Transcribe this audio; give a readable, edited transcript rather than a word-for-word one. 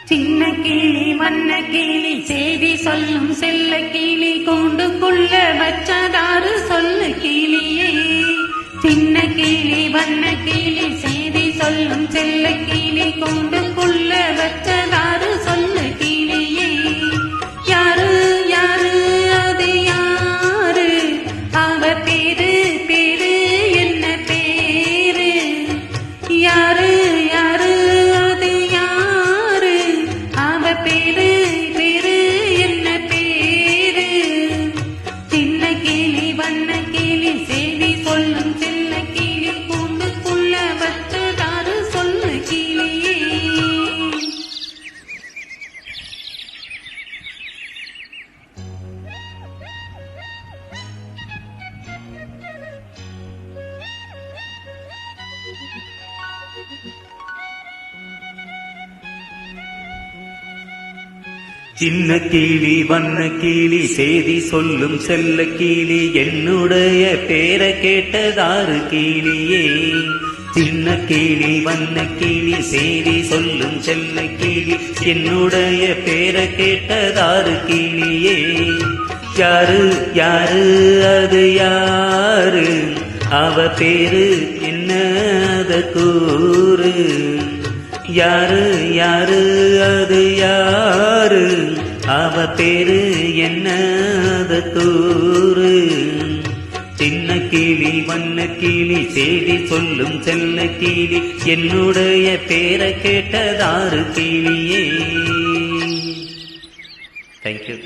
சின்ன கிளி வண்ண கிளி செய்தி சொல்லும் செல்ல கிளி கூண்டுக்குள்ள வச்சதாறு சொல்லு கிளியே. சின்ன கிளி வண்ண கிளி செய்தி சொல்லும் செல்ல கிளி கூண்டுக்குள்ள வச்சதாறு சொல்லு கிளியே. யாரு யாரு அது யாரு, அவ பேரு பேரு என்ன பேரு. யாரு யாரு அது யாரு, அவ பேரு பேரு என்ன பேரு. சின்ன கிளி வண்ண கிளி செய்தி சொல்லும் செல்ல கிளி கூண்டுக்குள்ள வச்சதாறு சொல்லு கிளியே. சின்ன கிளி வண்ண கிளி செய்தி சொல்லும் செல்ல கிளி என்னுடைய பேரை கேட்டதாறு கிளியே. சின்ன கிளி வண்ண கிளி செய்தி சொல்லும் செல்ல கிளி என்னுடைய பேரை கேட்டதாறு கிளியே. யாரு யாரு அது யாரு, அவ பேரு என்ன அத கூறு. யாரு யாரு அது யாரு, அவ பேரு என்ன அத கூறு. சின்ன கிளி வண்ண கிளி செய்தி சொல்லும் செல்ல கிளி என்னுடைய பேரை கேட்டதாறு கிளியே. தேங்க்யூ.